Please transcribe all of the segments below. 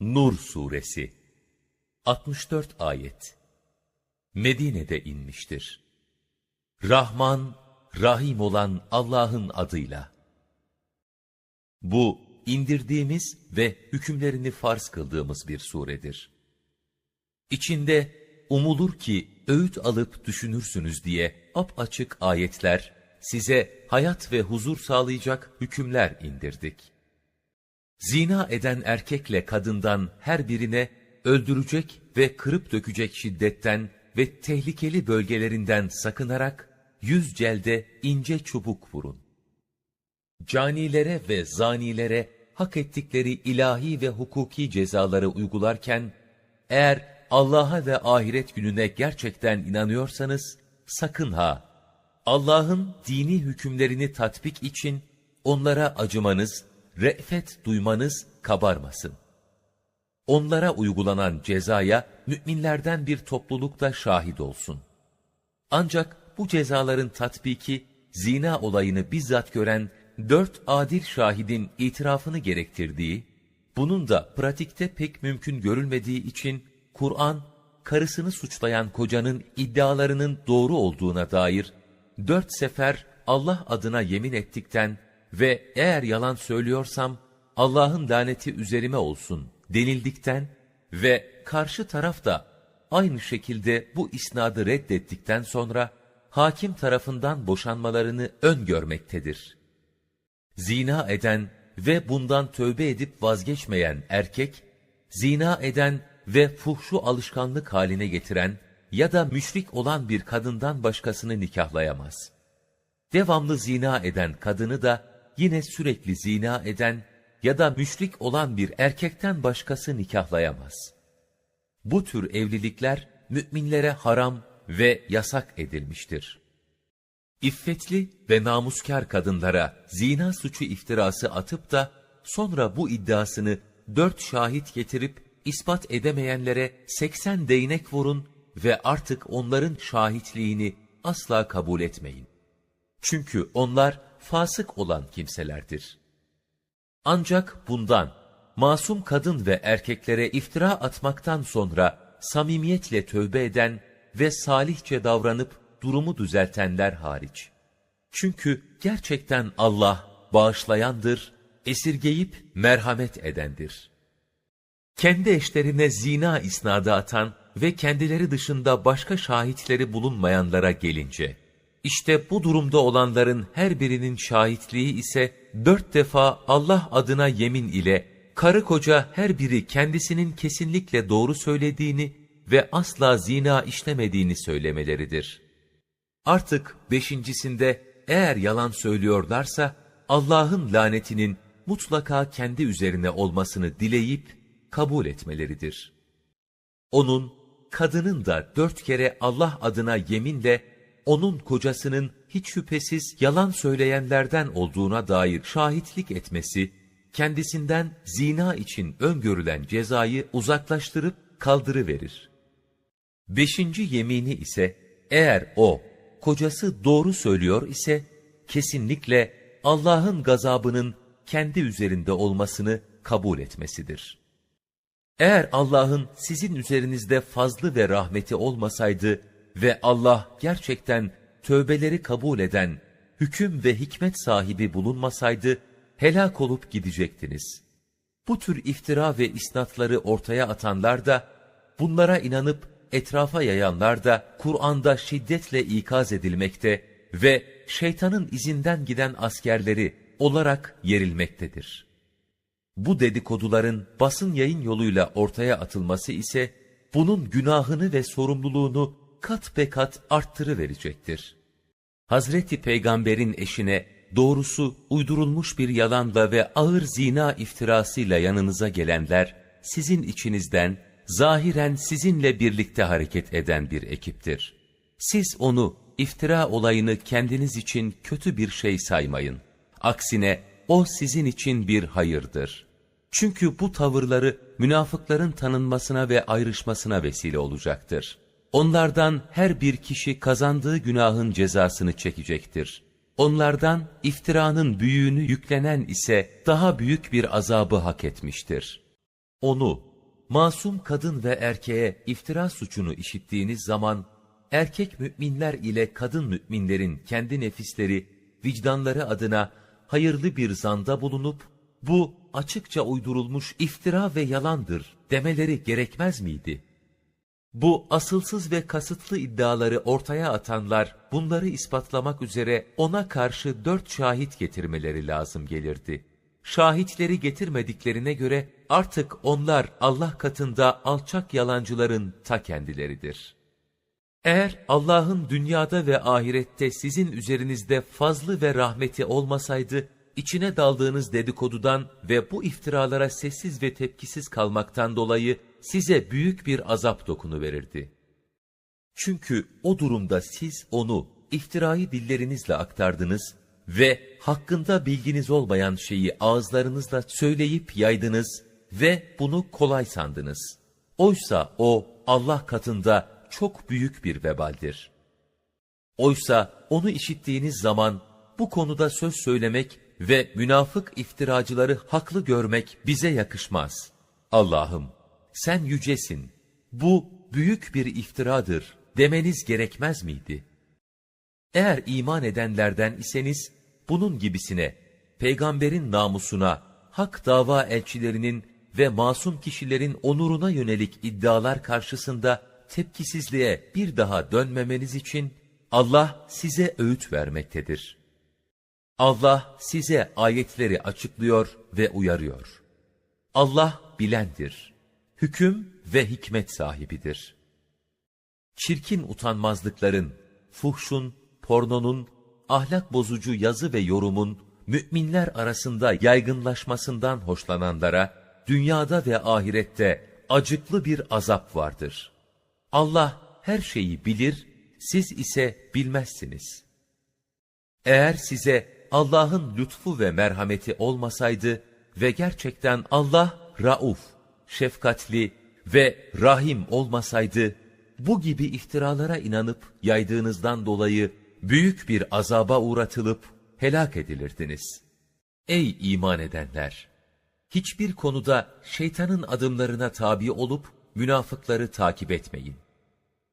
Nur Suresi 64 ayet Medine'de inmiştir. Rahman, Rahim olan Allah'ın adıyla. Bu, indirdiğimiz ve hükümlerini farz kıldığımız bir suredir. İçinde umulur ki öğüt alıp düşünürsünüz diye apaçık ayetler, size hayat ve huzur sağlayacak hükümler indirdik. Zina eden erkekle kadından her birine öldürecek ve kırıp dökecek şiddetten ve tehlikeli bölgelerinden sakınarak 100 celde ince çubuk vurun. Canilere ve zanilere hak ettikleri ilahi ve hukuki cezaları uygularken, eğer Allah'a ve ahiret gününe gerçekten inanıyorsanız, sakın ha! Allah'ın dini hükümlerini tatbik için onlara acımanız, re'fet duymanız kabarmasın. Onlara uygulanan cezaya müminlerden bir topluluk da şahit olsun. Ancak bu cezaların tatbiki, zina olayını bizzat gören 4 adil şahidin itirafını gerektirdiği, bunun da pratikte pek mümkün görülmediği için, Kur'an, karısını suçlayan kocanın iddialarının doğru olduğuna dair 4 sefer Allah adına yemin ettikten ve eğer yalan söylüyorsam Allah'ın laneti üzerime olsun denildikten ve karşı taraf da aynı şekilde bu isnadı reddettikten sonra hakim tarafından boşanmalarını öngörmektedir. Zina eden ve bundan tövbe edip vazgeçmeyen erkek, zina eden ve fuhşu alışkanlık haline getiren ya da müşrik olan bir kadından başkasını nikahlayamaz. Devamlı zina eden kadını da yine sürekli zina eden ya da müşrik olan bir erkekten başkası nikahlayamaz. Bu tür evlilikler müminlere haram ve yasak edilmiştir. İffetli ve namuskar kadınlara zina suçu iftirası atıp da sonra bu iddiasını 4 şahit getirip ispat edemeyenlere 80 değnek vurun ve artık onların şahitliğini asla kabul etmeyin. Çünkü onlar fasık olan kimselerdir. Ancak bundan, masum kadın ve erkeklere iftira atmaktan sonra samimiyetle tövbe eden ve salihçe davranıp durumu düzeltenler hariç. Çünkü gerçekten Allah bağışlayandır, esirgeyip merhamet edendir. Kendi eşlerine zina isnadı atan ve kendileri dışında başka şahitleri bulunmayanlara gelince, İşte bu durumda olanların her birinin şahitliği ise 4 defa Allah adına yemin ile karı koca her biri kendisinin kesinlikle doğru söylediğini ve asla zina işlemediğini söylemeleridir. Artık 5.'sinde eğer yalan söylüyorlarsa Allah'ın lanetinin mutlaka kendi üzerine olmasını dileyip kabul etmeleridir. Onun, kadının da 4 kere Allah adına yeminle onun kocasının hiç şüphesiz yalan söyleyenlerden olduğuna dair şahitlik etmesi, kendisinden zina için öngörülen cezayı uzaklaştırıp kaldırıverir. 5. yemini ise, eğer o, kocası doğru söylüyor ise, kesinlikle Allah'ın gazabının kendi üzerinde olmasını kabul etmesidir. Eğer Allah'ın sizin üzerinizde fazlı ve rahmeti olmasaydı, ve Allah gerçekten tövbeleri kabul eden, hüküm ve hikmet sahibi bulunmasaydı, helak olup gidecektiniz. Bu tür iftira ve isnatları ortaya atanlar da, bunlara inanıp etrafa yayanlar da, Kur'an'da şiddetle ikaz edilmekte ve şeytanın izinden giden askerleri olarak yerilmektedir. Bu dedikoduların basın yayın yoluyla ortaya atılması ise, bunun günahını ve sorumluluğunu kat be kat arttırıverecektir. Hazreti Peygamber'in eşine doğrusu uydurulmuş bir yalanla ve ağır zina iftirasıyla yanınıza gelenler, sizin içinizden zahiren sizinle birlikte hareket eden bir ekiptir. Siz onu, iftira olayını kendiniz için kötü bir şey saymayın. Aksine o sizin için bir hayırdır. Çünkü bu tavırları münafıkların tanınmasına ve ayrışmasına vesile olacaktır. Onlardan her bir kişi kazandığı günahın cezasını çekecektir. Onlardan iftiranın büyüğünü yüklenen ise daha büyük bir azabı hak etmiştir. Onu, masum kadın ve erkeğe iftira suçunu işittiğiniz zaman, erkek müminler ile kadın müminlerin kendi nefisleri, vicdanları adına hayırlı bir zanda bulunup, bu açıkça uydurulmuş iftira ve yalandır demeleri gerekmez miydi? Bu asılsız ve kasıtlı iddiaları ortaya atanlar, bunları ispatlamak üzere ona karşı 4 şahit getirmeleri lazım gelirdi. Şahitleri getirmediklerine göre artık onlar Allah katında alçak yalancıların ta kendileridir. Eğer Allah'ın dünyada ve ahirette sizin üzerinizde fazlı ve rahmeti olmasaydı, içine daldığınız dedikodudan ve bu iftiralara sessiz ve tepkisiz kalmaktan dolayı size büyük bir azap dokunuverirdi. Çünkü o durumda siz onu iftirayı dillerinizle aktardınız ve hakkında bilginiz olmayan şeyi ağızlarınızla söyleyip yaydınız ve bunu kolay sandınız. Oysa o Allah katında çok büyük bir vebaldir. Oysa onu işittiğiniz zaman bu konuda söz söylemek ve münafık iftiracıları haklı görmek bize yakışmaz. Allah'ım, sen yücesin, bu büyük bir iftiradır demeniz gerekmez miydi? Eğer iman edenlerden iseniz, bunun gibisine, peygamberin namusuna, hak dava elçilerinin ve masum kişilerin onuruna yönelik iddialar karşısında tepkisizliğe bir daha dönmemeniz için Allah size öğüt vermektedir. Allah size ayetleri açıklıyor ve uyarıyor. Allah bilendir, hüküm ve hikmet sahibidir. Çirkin utanmazlıkların, fuhşun, pornonun, ahlak bozucu yazı ve yorumun müminler arasında yaygınlaşmasından hoşlananlara dünyada ve ahirette acıklı bir azap vardır. Allah her şeyi bilir, siz ise bilmezsiniz. Eğer size Allah'ın lütfu ve merhameti olmasaydı ve gerçekten Allah rauf, şefkatli ve rahim olmasaydı, bu gibi iftiralara inanıp yaydığınızdan dolayı büyük bir azaba uğratılıp helak edilirdiniz. Ey iman edenler! Hiçbir konuda şeytanın adımlarına tabi olup münafıkları takip etmeyin.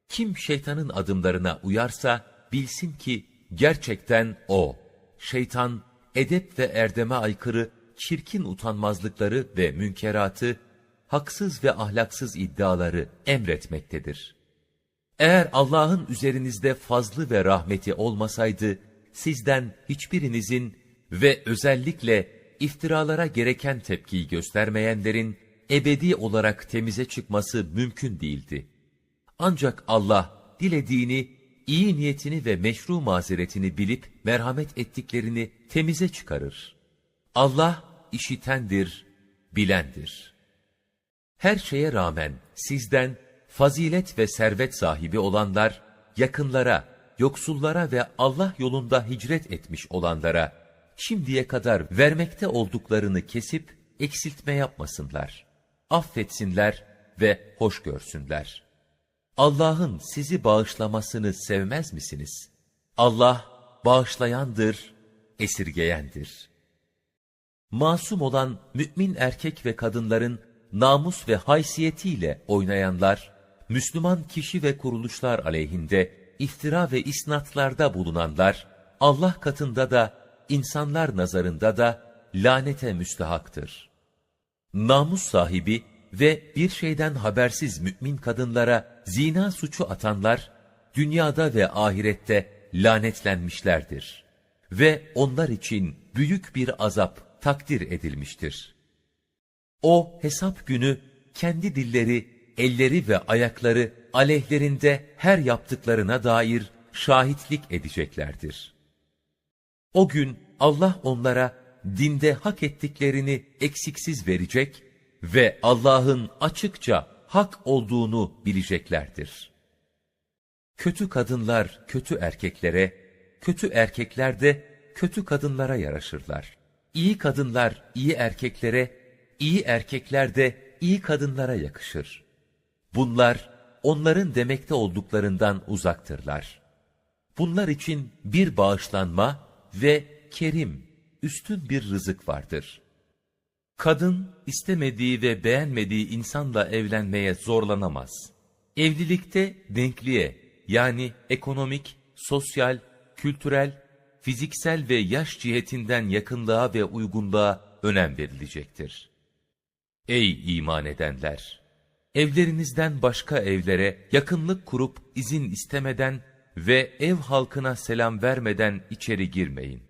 Kim şeytanın adımlarına uyarsa bilsin ki gerçekten o, şeytan, edep ve erdeme aykırı çirkin utanmazlıkları ve münkeratı, haksız ve ahlaksız iddiaları emretmektedir. Eğer Allah'ın üzerinizde fazlı ve rahmeti olmasaydı, sizden hiçbirinizin ve özellikle iftiralara gereken tepkiyi göstermeyenlerin ebedi olarak temize çıkması mümkün değildi. Ancak Allah dilediğini, iyi niyetini ve meşru mazeretini bilip merhamet ettiklerini temize çıkarır. Allah işitendir, bilendir. Her şeye rağmen sizden fazilet ve servet sahibi olanlar, yakınlara, yoksullara ve Allah yolunda hicret etmiş olanlara, şimdiye kadar vermekte olduklarını kesip eksiltme yapmasınlar. Affetsinler ve hoş görsünler. Allah'ın sizi bağışlamasını sevmez misiniz? Allah bağışlayandır, esirgeyendir. Masum olan mümin erkek ve kadınların namus ve haysiyetiyle oynayanlar, Müslüman kişi ve kuruluşlar aleyhinde iftira ve isnatlarda bulunanlar, Allah katında da, insanlar nazarında da lanete müstehaktır. Namus sahibi ve bir şeyden habersiz mümin kadınlara zina suçu atanlar, dünyada ve ahirette lanetlenmişlerdir. Ve onlar için büyük bir azap takdir edilmiştir. O hesap günü kendi dilleri, elleri ve ayakları aleyhlerinde her yaptıklarına dair şahitlik edeceklerdir. O gün Allah onlara dinde hak ettiklerini eksiksiz verecek ve Allah'ın açıkça hak olduğunu bileceklerdir. Kötü kadınlar kötü erkeklere, kötü erkekler de kötü kadınlara yaraşırlar. İyi kadınlar iyi erkeklere, iyi erkekler de iyi kadınlara yakışır. Bunlar onların demekte olduklarından uzaktırlar. Bunlar için bir bağışlanma ve kerim, üstün bir rızık vardır. Kadın, istemediği ve beğenmediği insanla evlenmeye zorlanamaz. Evlilikte denkliğe, yani ekonomik, sosyal, kültürel, fiziksel ve yaş cihetinden yakınlığa ve uygunluğa önem verilecektir. Ey iman edenler! Evlerinizden başka evlere yakınlık kurup izin istemeden ve ev halkına selam vermeden içeri girmeyin.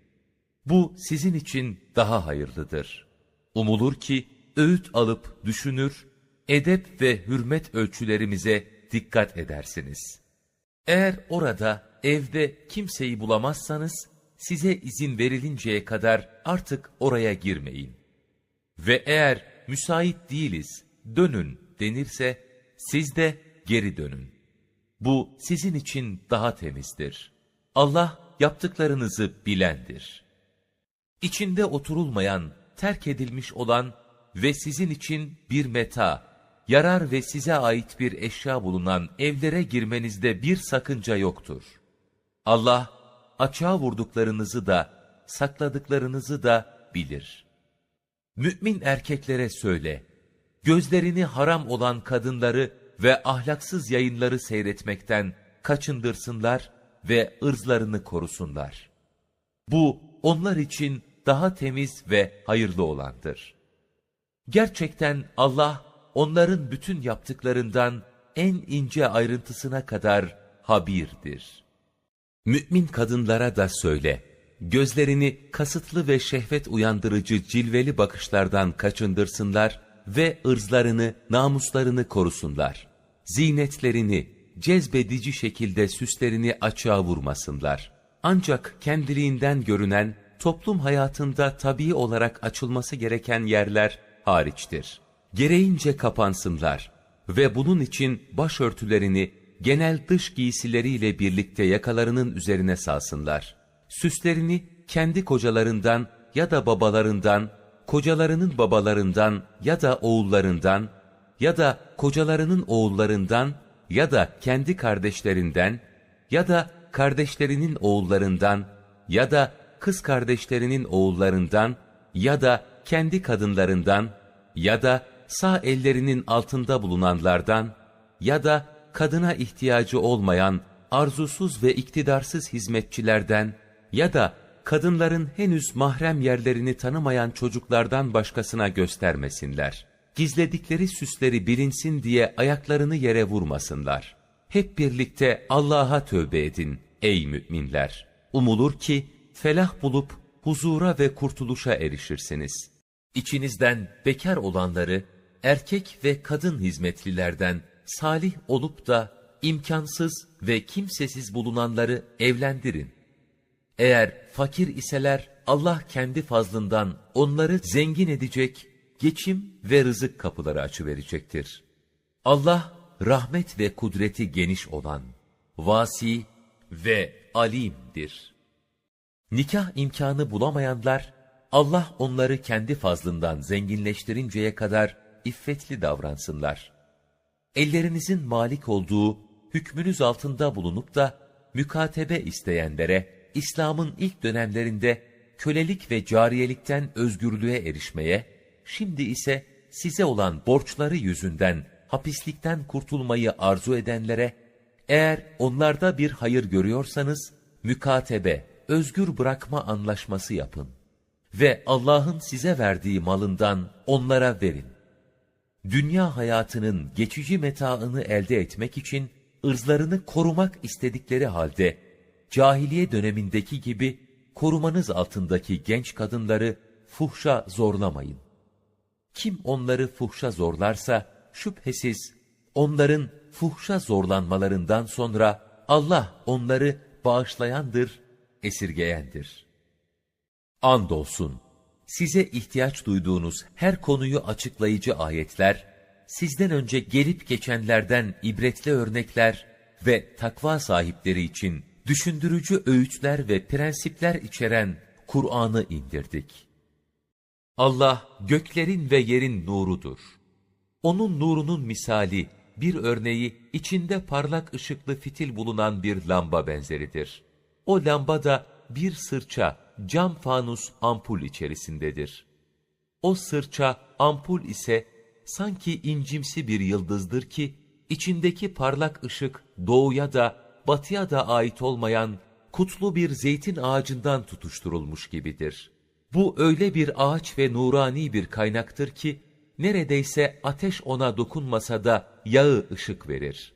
Bu sizin için daha hayırlıdır. Umulur ki öğüt alıp düşünür, edep ve hürmet ölçülerimize dikkat edersiniz. Eğer orada, evde kimseyi bulamazsanız, size izin verilinceye kadar artık oraya girmeyin. Ve eğer müsait değiliz, dönün denirse, siz de geri dönün. Bu sizin için daha temizdir. Allah yaptıklarınızı bilendir. İçinde oturulmayan, terk edilmiş olan ve sizin için bir meta, yarar ve size ait bir eşya bulunan evlere girmenizde bir sakınca yoktur. Allah, açığa vurduklarınızı da, sakladıklarınızı da bilir. Mümin erkeklere söyle, gözlerini haram olan kadınları ve ahlaksız yayınları seyretmekten kaçındırsınlar ve ırzlarını korusunlar. Bu, onlar için daha temiz ve hayırlı olandır. Gerçekten Allah, onların bütün yaptıklarından en ince ayrıntısına kadar habirdir. Mümin kadınlara da söyle, gözlerini kasıtlı ve şehvet uyandırıcı cilveli bakışlardan kaçındırsınlar ve ırzlarını, namuslarını korusunlar. Zinetlerini, cezbedici şekilde süslerini açığa vurmasınlar. Ancak kendiliğinden görünen, toplum hayatında tabii olarak açılması gereken yerler hariçtir. Gereğince kapansınlar ve bunun için başörtülerini genel dış giysileriyle birlikte yakalarının üzerine salsınlar. Süslerini kendi kocalarından ya da babalarından, kocalarının babalarından ya da oğullarından ya da kocalarının oğullarından ya da kendi kardeşlerinden ya da kardeşlerinin oğullarından ya da kız kardeşlerinin oğullarından ya da kendi kadınlarından ya da sağ ellerinin altında bulunanlardan ya da kadına ihtiyacı olmayan arzusuz ve iktidarsız hizmetçilerden ya da kadınların henüz mahrem yerlerini tanımayan çocuklardan başkasına göstermesinler. Gizledikleri süsleri bilinsin diye ayaklarını yere vurmasınlar. Hep birlikte Allah'a tövbe edin ey müminler. Umulur ki felah bulup huzura ve kurtuluşa erişirsiniz. İçinizden bekar olanları erkek ve kadın hizmetlilerden salih olup da imkansız ve kimsesiz bulunanları evlendirin. Eğer fakir iseler Allah kendi fazlından onları zengin edecek, geçim ve rızık kapıları açıverecektir. Allah rahmet ve kudreti geniş olan, vasi ve alimdir. Nikah imkanı bulamayanlar, Allah onları kendi fazlından zenginleştirinceye kadar iffetli davransınlar. Ellerinizin malik olduğu, hükmünüz altında bulunup da mükatebe isteyenlere, İslam'ın ilk dönemlerinde kölelik ve cariyelikten özgürlüğe erişmeye, şimdi ise size olan borçları yüzünden hapislikten kurtulmayı arzu edenlere, eğer onlarda bir hayır görüyorsanız, mükatebe, özgür bırakma anlaşması yapın ve Allah'ın size verdiği malından onlara verin. Dünya hayatının geçici metaını elde etmek için ırzlarını korumak istedikleri halde, cahiliye dönemindeki gibi korumanız altındaki genç kadınları fuhşa zorlamayın. Kim onları fuhşa zorlarsa şüphesiz onların fuhşa zorlanmalarından sonra Allah onları bağışlayandır, esirgeyendir. Andolsun size ihtiyaç duyduğunuz her konuyu açıklayıcı ayetler, sizden önce gelip geçenlerden ibretli örnekler ve takva sahipleri için düşündürücü öğütler ve prensipler içeren Kur'an'ı indirdik. Allah göklerin ve yerin nurudur. Onun nurunun misali, bir örneği içinde parlak ışıklı fitil bulunan bir lamba benzeridir. O lamba da bir sırça, cam fanus ampul içerisindedir. O sırça ampul ise sanki incimsi bir yıldızdır ki, içindeki parlak ışık doğuya da batıya da ait olmayan kutlu bir zeytin ağacından tutuşturulmuş gibidir. Bu öyle bir ağaç ve nurani bir kaynaktır ki, neredeyse ateş ona dokunmasa da yağı ışık verir.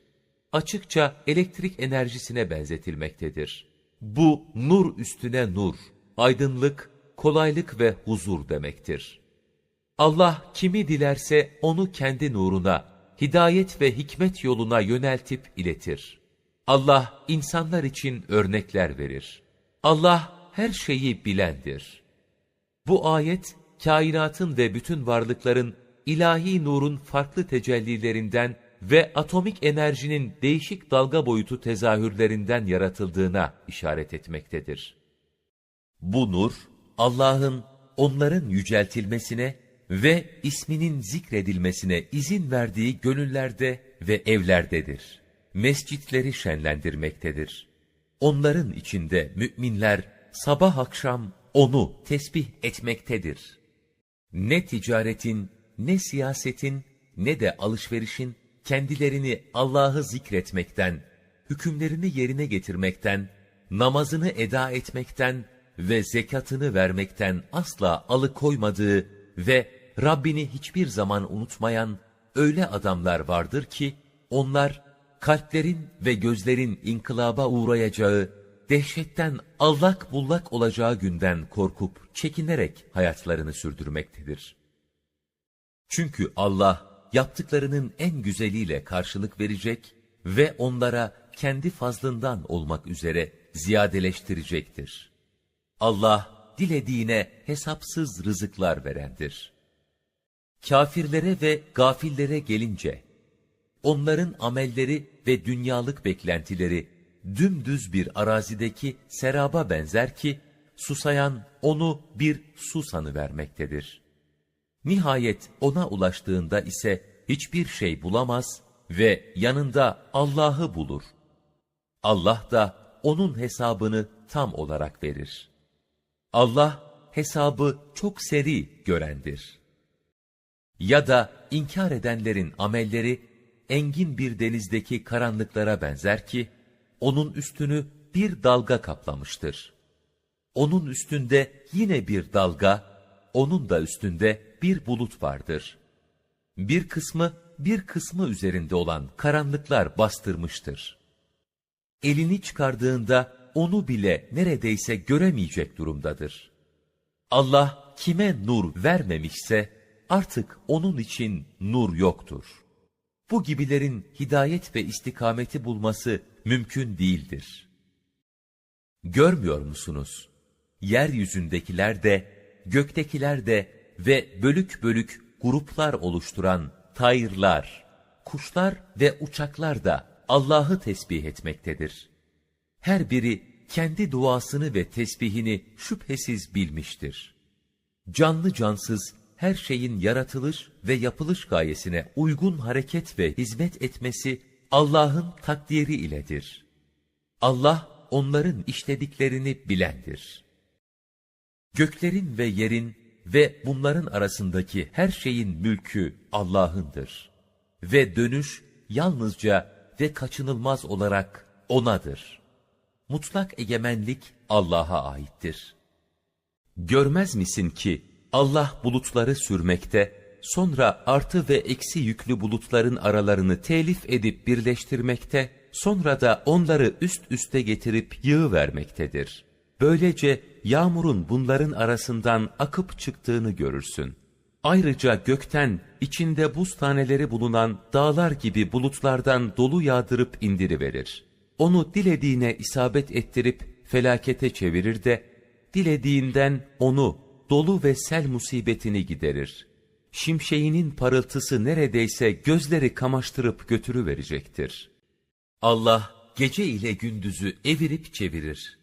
Açıkça elektrik enerjisine benzetilmektedir. Bu nur üstüne nur, aydınlık, kolaylık ve huzur demektir. Allah kimi dilerse onu kendi nuruna, hidayet ve hikmet yoluna yöneltip iletir. Allah insanlar için örnekler verir. Allah her şeyi bilendir. Bu ayet, kainatın ve bütün varlıkların ilahi nurun farklı tecellilerinden ve atomik enerjinin değişik dalga boyutu tezahürlerinden yaratıldığına işaret etmektedir. Bu nur, Allah'ın onların yüceltilmesine ve isminin zikredilmesine izin verdiği gönüllerde ve evlerdedir. Mescitleri şenlendirmektedir. Onların içinde müminler sabah akşam onu tesbih etmektedir. Ne ticaretin, ne siyasetin, ne de alışverişin kendilerini Allah'ı zikretmekten, hükümlerini yerine getirmekten, namazını eda etmekten ve zekatını vermekten asla alıkoymadığı ve Rabbini hiçbir zaman unutmayan öyle adamlar vardır ki, onlar kalplerin ve gözlerin inkılaba uğrayacağı, dehşetten allak bullak olacağı günden korkup çekinerek hayatlarını sürdürmektedir. Çünkü Allah yaptıklarının en güzeliyle karşılık verecek ve onlara kendi fazlından olmak üzere ziyadeleştirecektir. Allah dilediğine hesapsız rızıklar verendir. Kafirlere ve gafillere gelince, onların amelleri ve dünyalık beklentileri dümdüz bir arazideki seraba benzer ki, susayan onu bir su sanıvermektedir. Nihayet ona ulaştığında ise hiçbir şey bulamaz ve yanında Allah'ı bulur. Allah da onun hesabını tam olarak verir. Allah hesabı çok seri görendir. Ya da inkar edenlerin amelleri engin bir denizdeki karanlıklara benzer ki, onun üstünü bir dalga kaplamıştır. Onun üstünde yine bir dalga, onun da üstünde bir bulut vardır. Bir kısmı üzerinde olan karanlıklar bastırmıştır. Elini çıkardığında onu bile neredeyse göremeyecek durumdadır. Allah kime nur vermemişse artık onun için nur yoktur. Bu gibilerin hidayet ve istikameti bulması mümkün değildir. Görmüyor musunuz? Yeryüzündekiler de, göktekiler de ve bölük bölük gruplar oluşturan tayırlar, kuşlar ve uçaklar da Allah'ı tesbih etmektedir. Her biri kendi duasını ve tesbihini şüphesiz bilmiştir. Canlı cansız her şeyin yaratılış ve yapılış gayesine uygun hareket ve hizmet etmesi Allah'ın takdiri iledir. Allah onların işlediklerini bilendir. Göklerin ve yerin ve bunların arasındaki her şeyin mülkü Allah'ındır. Ve dönüş yalnızca ve kaçınılmaz olarak O'nadır. Mutlak egemenlik Allah'a aittir. Görmez misin ki Allah bulutları sürmekte, sonra artı ve eksi yüklü bulutların aralarını telif edip birleştirmekte, sonra da onları üst üste getirip yığıvermektedir. Böylece yağmurun bunların arasından akıp çıktığını görürsün. Ayrıca gökten içinde buz taneleri bulunan dağlar gibi bulutlardan dolu yağdırıp indiriverir. Onu dilediğine isabet ettirip felakete çevirir de, dilediğinden onu dolu ve sel musibetini giderir. Şimşeğinin parıltısı neredeyse gözleri kamaştırıp götürüverecektir. Allah gece ile gündüzü evirip çevirir.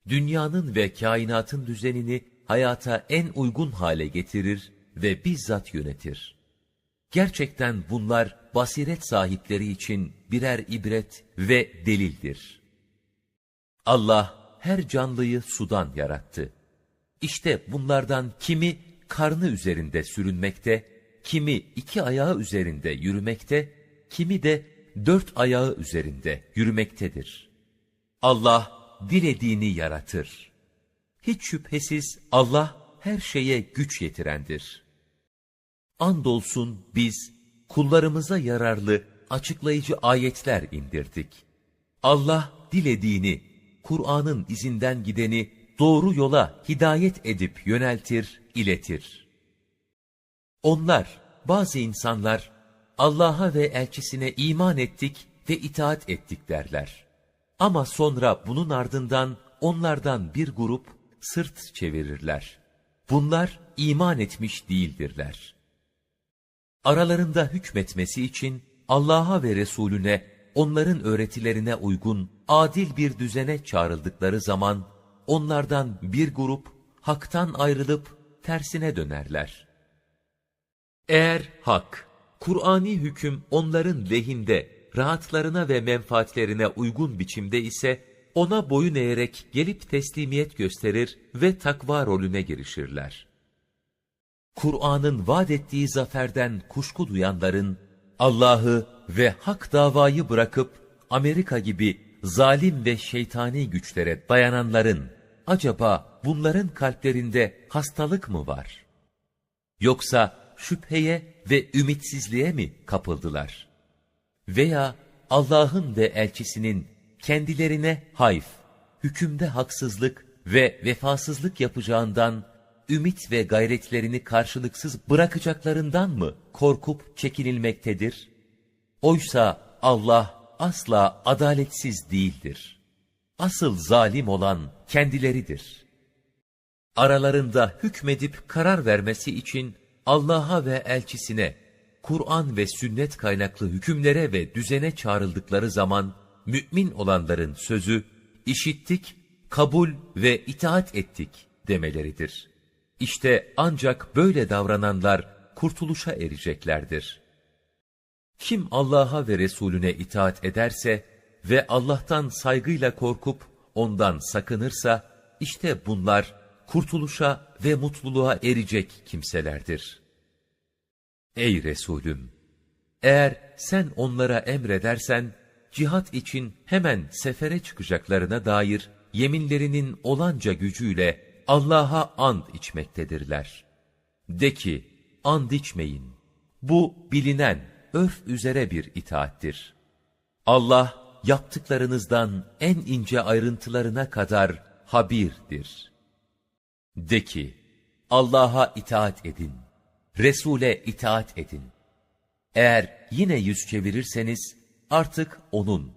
Dünyanın ve kainatın düzenini hayata en uygun hale getirir ve bizzat yönetir. Gerçekten bunlar basiret sahipleri için birer ibret ve delildir. Allah her canlıyı sudan yarattı. İşte bunlardan kimi karnı üzerinde sürünmekte, kimi 2 ayağı üzerinde yürümekte, kimi de 4 ayağı üzerinde yürümektedir. Allah dilediğini yaratır. Hiç şüphesiz Allah her şeye güç yetirendir. Andolsun biz kullarımıza yararlı, açıklayıcı ayetler indirdik. Allah dilediğini, Kur'an'ın izinden gideni doğru yola hidayet edip yöneltir, iletir. Bazı insanlar, Allah'a ve elçisine iman ettik ve itaat ettik derler. Ama sonra bunun ardından onlardan bir grup sırt çevirirler. Bunlar iman etmiş değildirler. Aralarında hükmetmesi için Allah'a ve Resulüne, onların öğretilerine uygun adil bir düzene çağrıldıkları zaman, onlardan bir grup haktan ayrılıp tersine dönerler. Eğer hak, Kur'ani hüküm onların lehinde, rahatlarına ve menfaatlerine uygun biçimde ise, ona boyun eğerek gelip teslimiyet gösterir ve takva rolüne girişirler. Kur'an'ın vaat ettiği zaferden kuşku duyanların, Allah'ı ve hak davayı bırakıp Amerika gibi zalim ve şeytani güçlere dayananların, acaba bunların kalplerinde hastalık mı var? Yoksa şüpheye ve ümitsizliğe mi kapıldılar? Veya Allah'ın ve elçisinin kendilerine hayf, hükümde haksızlık ve vefasızlık yapacağından, ümit ve gayretlerini karşılıksız bırakacaklarından mı korkup çekinilmektedir? Oysa Allah asla adaletsiz değildir. Asıl zalim olan kendileridir. Aralarında hükmedip karar vermesi için Allah'a ve elçisine, Kur'an ve sünnet kaynaklı hükümlere ve düzene çağrıldıkları zaman, mümin olanların sözü, işittik, kabul ve itaat ettik demeleridir. İşte ancak böyle davrananlar kurtuluşa ereceklerdir. Kim Allah'a ve Resulüne itaat ederse ve Allah'tan saygıyla korkup ondan sakınırsa, işte bunlar kurtuluşa ve mutluluğa erecek kimselerdir. Ey Resulüm! Eğer sen onlara emredersen, cihat için hemen sefere çıkacaklarına dair yeminlerinin olanca gücüyle Allah'a and içmektedirler. De ki, and içmeyin. Bu bilinen, örf üzere bir itaattir. Allah, yaptıklarınızdan en ince ayrıntılarına kadar habirdir. De ki, Allah'a itaat edin, Resul'e itaat edin. Eğer yine yüz çevirirseniz, artık onun,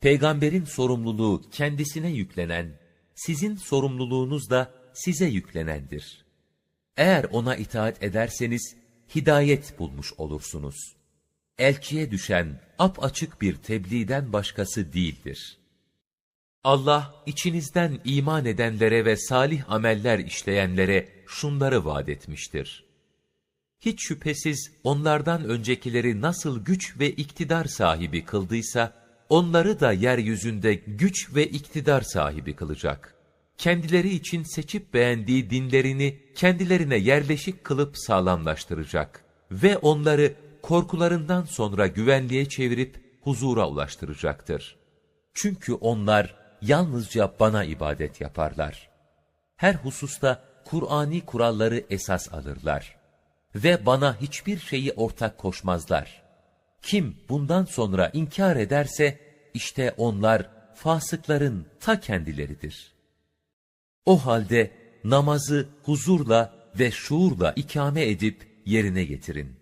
peygamberin sorumluluğu kendisine yüklenen, sizin sorumluluğunuz da size yüklenendir. Eğer ona itaat ederseniz, hidayet bulmuş olursunuz. Elçiye düşen apaçık bir tebliğden başkası değildir. Allah, içinizden iman edenlere ve salih ameller işleyenlere şunları vaat etmiştir. Hiç şüphesiz onlardan öncekileri nasıl güç ve iktidar sahibi kıldıysa, onları da yeryüzünde güç ve iktidar sahibi kılacak. Kendileri için seçip beğendiği dinlerini kendilerine yerleşik kılıp sağlamlaştıracak ve onları korkularından sonra güvenliğe çevirip huzura ulaştıracaktır. Çünkü onlar yalnızca bana ibadet yaparlar. Her hususta Kur'ani kuralları esas alırlar ve bana hiçbir şeyi ortak koşmazlar. Kim bundan sonra inkar ederse, işte onlar fasıkların ta kendileridir. O halde namazı huzurla ve şuurla ikame edip yerine getirin.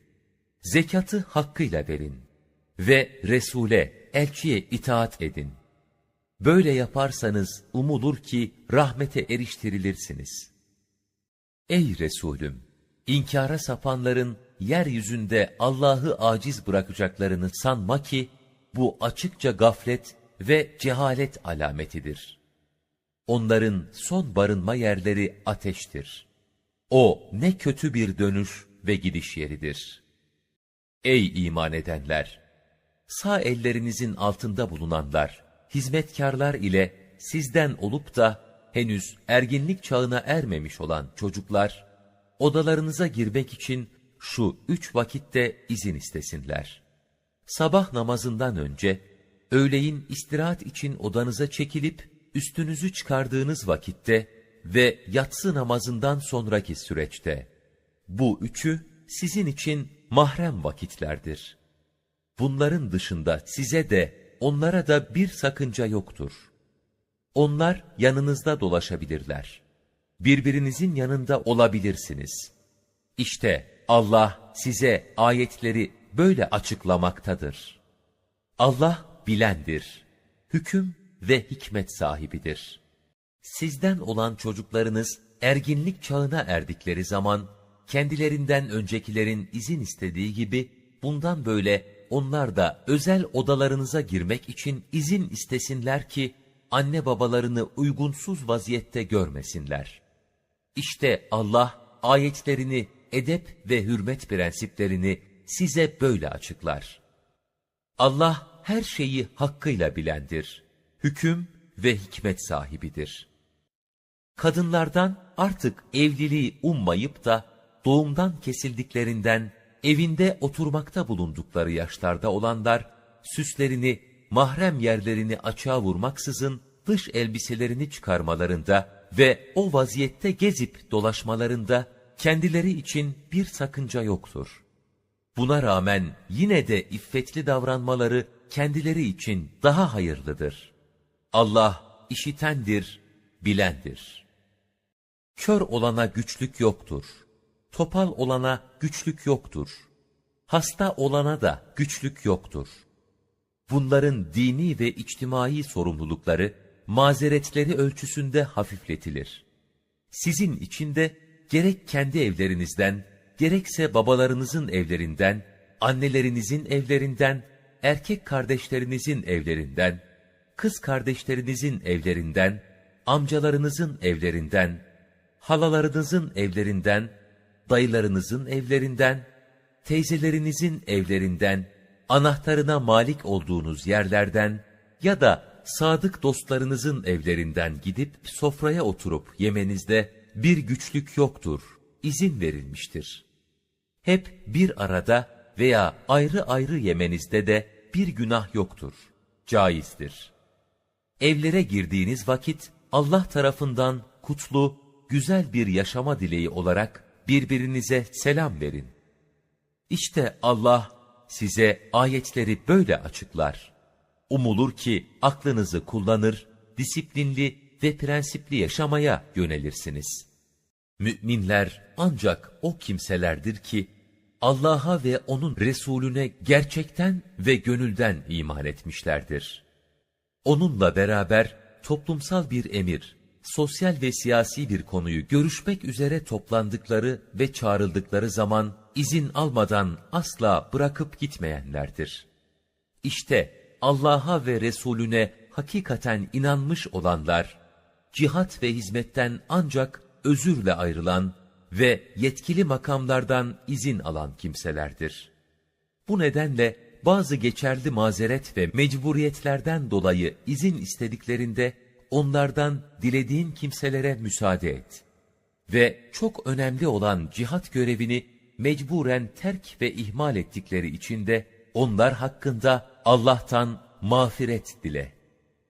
Zekatı hakkıyla verin ve Resul'e, elçiye itaat edin. Böyle yaparsanız umulur ki rahmete eriştirilirsiniz. Ey Resulüm! İnkara sapanların yeryüzünde Allah'ı aciz bırakacaklarını sanma ki, bu açıkça gaflet ve cehalet alametidir. Onların son barınma yerleri ateştir. O ne kötü bir dönüş ve gidiş yeridir. Ey iman edenler! Sağ ellerinizin altında bulunanlar, hizmetkarlar ile sizden olup da henüz erginlik çağına ermemiş olan çocuklar, odalarınıza girmek için şu 3 vakitte izin istesinler. Sabah namazından önce, öğleyin istirahat için odanıza çekilip üstünüzü çıkardığınız vakitte ve yatsı namazından sonraki süreçte. Bu üçü sizin için mahrem vakitlerdir. Bunların dışında size de onlara da bir sakınca yoktur. Onlar yanınızda dolaşabilirler. Birbirinizin yanında olabilirsiniz. İşte Allah size ayetleri böyle açıklamaktadır. Allah bilendir, hüküm ve hikmet sahibidir. Sizden olan çocuklarınız erginlik çağına erdikleri zaman, kendilerinden öncekilerin izin istediği gibi, bundan böyle onlar da özel odalarınıza girmek için izin istesinler ki, anne babalarını uygunsuz vaziyette görmesinler. İşte Allah ayetlerini, edep ve hürmet prensiplerini size böyle açıklar. Allah her şeyi hakkıyla bilendir, hüküm ve hikmet sahibidir. Kadınlardan artık evliliği ummayıp da doğumdan kesildiklerinden evinde oturmakta bulundukları yaşlarda olanlar, süslerini, mahrem yerlerini açığa vurmaksızın dış elbiselerini çıkarmalarında ve o vaziyette gezip dolaşmalarında kendileri için bir sakınca yoktur. Buna rağmen yine de iffetli davranmaları kendileri için daha hayırlıdır. Allah işitendir, bilendir. Kör olana güçlük yoktur. Topal olana güçlük yoktur. Hasta olana da güçlük yoktur. Bunların dini ve içtimai sorumlulukları, mazeretleri ölçüsünde hafifletilir. Sizin için de gerek kendi evlerinizden, gerekse babalarınızın evlerinden, annelerinizin evlerinden, erkek kardeşlerinizin evlerinden, kız kardeşlerinizin evlerinden, amcalarınızın evlerinden, halalarınızın evlerinden, dayılarınızın evlerinden, teyzelerinizin evlerinden, anahtarına malik olduğunuz yerlerden ya da sadık dostlarınızın evlerinden gidip sofraya oturup yemenizde bir güçlük yoktur, izin verilmiştir. Hep bir arada veya ayrı ayrı yemenizde de bir günah yoktur, caizdir. Evlere girdiğiniz vakit Allah tarafından kutlu, güzel bir yaşama dileği olarak birbirinize selam verin. İşte Allah size ayetleri böyle açıklar. Umulur ki aklınızı kullanır, disiplinli ve prensipli yaşamaya yönelirsiniz. Müminler ancak o kimselerdir ki, Allah'a ve O'nun Resulüne gerçekten ve gönülden iman etmişlerdir. Onunla beraber toplumsal bir emir, sosyal ve siyasi bir konuyu görüşmek üzere toplandıkları ve çağrıldıkları zaman izin almadan asla bırakıp gitmeyenlerdir. İşte Allah'a ve Resulüne hakikaten inanmış olanlar, cihat ve hizmetten ancak özürle ayrılan ve yetkili makamlardan izin alan kimselerdir. Bu nedenle bazı geçerli mazeret ve mecburiyetlerden dolayı izin istediklerinde onlardan dilediğin kimselere müsaade et. Ve çok önemli olan cihat görevini mecburen terk ve ihmal ettikleri için de onlar hakkında Allah'tan mağfiret dile.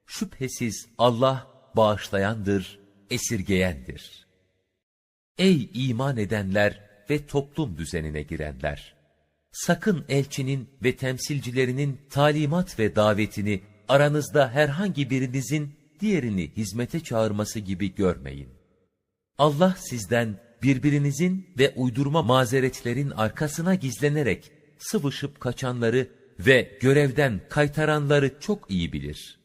Şüphesiz Allah bağışlayandır, esirgeyendir. Ey iman edenler ve toplum düzenine girenler! Sakın elçinin ve temsilcilerinin talimat ve davetini aranızda herhangi birinizin diğerini hizmete çağırması gibi görmeyin. Allah sizden birbirinizin ve uydurma mazeretlerin arkasına gizlenerek sıvışıp kaçanları ve görevden kaytaranları çok iyi bilir.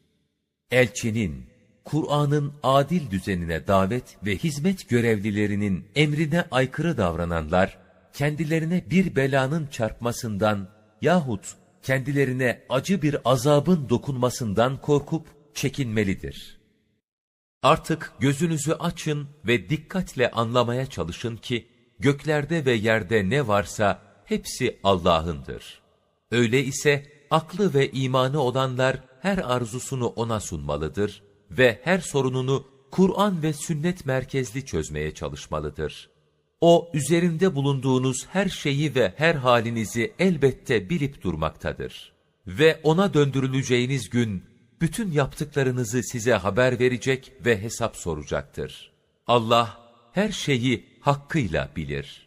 Elçinin, Kur'an'ın adil düzenine davet ve hizmet görevlilerinin emrine aykırı davrananlar, kendilerine bir belanın çarpmasından yahut kendilerine acı bir azabın dokunmasından korkup çekinmelidir. Artık gözünüzü açın ve dikkatle anlamaya çalışın ki, göklerde ve yerde ne varsa hepsi Allah'ındır. Öyle ise aklı ve imanı olanlar her arzusunu O'na sunmalıdır ve her sorununu Kur'an ve sünnet merkezli çözmeye çalışmalıdır. O, üzerinde bulunduğunuz her şeyi ve her halinizi elbette bilip durmaktadır. Ve ona döndürüleceğiniz gün, bütün yaptıklarınızı size haber verecek ve hesap soracaktır. Allah, her şeyi hakkıyla bilir.